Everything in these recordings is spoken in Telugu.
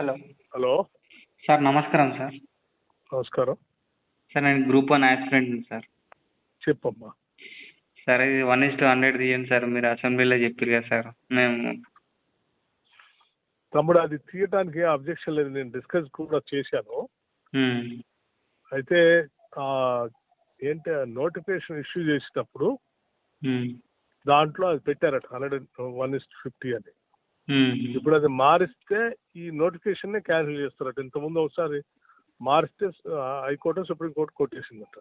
హలో హలో సార్, నమస్కారం సార్. నమస్కారం. సార్ నేను గ్రూప్ 1 ఆస్పిరెంట్ని సార్. చెప్పమ్మా. సార్ ఇది 1:100 తీయండి సార్, మీరు అసెంబ్లీలో చెప్పారు కదా సార్. మేము తమ్ముడు అది తీయడానికి అబ్జెక్షన్ లేదు, నేను డిస్కస్ కూడా చేశాను. అయితే ఏంటి నోటిఫికేషన్ ఇష్యూ చేసేటప్పుడు దాంట్లో అది పెట్టారట 1:150 అని. ఇప్పుడు అది మారిస్తే ఈ నోటిఫికేషన్ క్యాన్సిల్ చేస్తారట. ఇంతకుముందు ఒకసారి మారిస్తే హైకోర్టు సుప్రీంకోర్టు కొట్టేసిందట.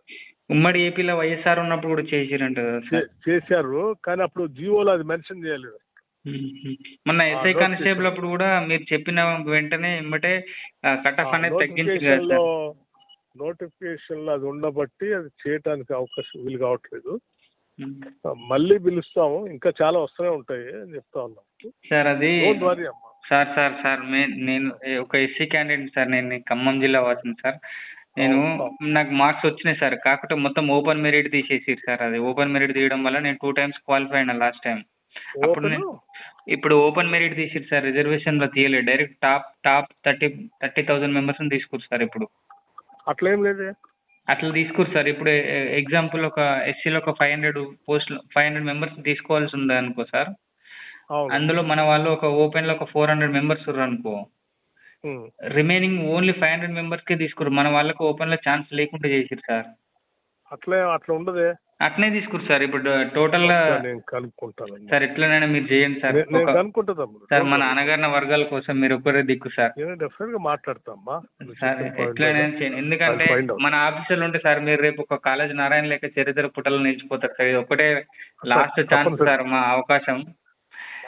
ఉమ్మడి ఏపీలో వైఎస్ఆర్ ఉన్నప్పుడు కూడా చేసిరంట కదా సార్. చేశారు, కానీ అప్పుడు జియోలో అది మెన్షన్ చేయలేదు. మొన్న ఎస్ఐ కానిస్టేబుల్ అప్పుడు కూడా మీరు చెప్పిన వెంటనే ఎమ్మటే కట్ ఆఫ్ అనేది తగ్గించారు కదా సార్. నోటిఫికేషన్ లో అది ఉండబట్టి అది చేయడానికి అవకాశం వీలు కావట్లేదు. మళ్ళీ పిలుస్తాము, ఇంకా చాలా వస్తూనే ఉంటాయి అని చెప్తా ఉన్నాం సార్. అది అమ్మా. సార్ నేను ఒక ఎస్సీ క్యాండిడేట్ సార్. నేను ఖమ్మం జిల్లా వాసిని సార్. నాకు మార్క్స్ వచ్చినాయి సార్, కాకపోతే మొత్తం ఓపెన్ మెరిట్ తీసేసారు సార్. అది ఓపెన్ మెరిట్ తీయడం వల్ల నేను 2 times క్వాలిఫై అయినా లాస్ట్ టైం. ఇప్పుడు ఓపెన్ మెరిట్ తీసిరు సార్, రిజర్వేషన్ లో తీయలేదు. డైరెక్ట్ టాప్ 30,000 మెంబర్స్ తీసుకురు సార్. ఇప్పుడు అట్లా ఏం లేదు, అట్లా తీసుకురు సార్. ఇప్పుడు ఎగ్జాంపుల్ ఒక ఎస్సీలో ఒక 500 మెంబర్స్ తీసుకోవాల్సి ఉంది అనుకో సార్. అందులో మన వాళ్ళు ఒక ఓపెన్ లో ఒక 400 మెంబర్స్ ఉన్నారు అనుకో. రిమైనింగ్ ఓన్లీ 500 మెంబర్స్ కే తీసుకురు. మన వాళ్ళకి ఓపెన్ లో ఛాన్స్ లేకుండా చేసిరు సార్. అట్లా ఉండదే, అట్నే తీసుకురు సార్. ఇప్పుడు టోటల్ గా సార్ ఎట్లనైనా మీరు చేయండి సార్. సార్ మన అనగారిన వర్గాల కోసం మీరు ఒక్కరే దిక్కు సార్. డెఫినెట్ గా మాట్లాడతామ్మా సార్, ఎట్లనైనా చేయండి. ఎందుకంటే మన ఆఫీసులో ఉంటే సార్ మీరు రేపు ఒక కాలేజ్ నారాయణ లేక చరిత్ర పుటలు నిలిచిపోతారు సార్. ఇది ఒకటే లాస్ట్ ఛాన్స్ సార్, మా అవకాశం.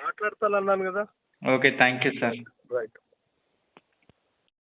మాట్లాడతానన్నాను కదా. Okay, thank you sir. Right.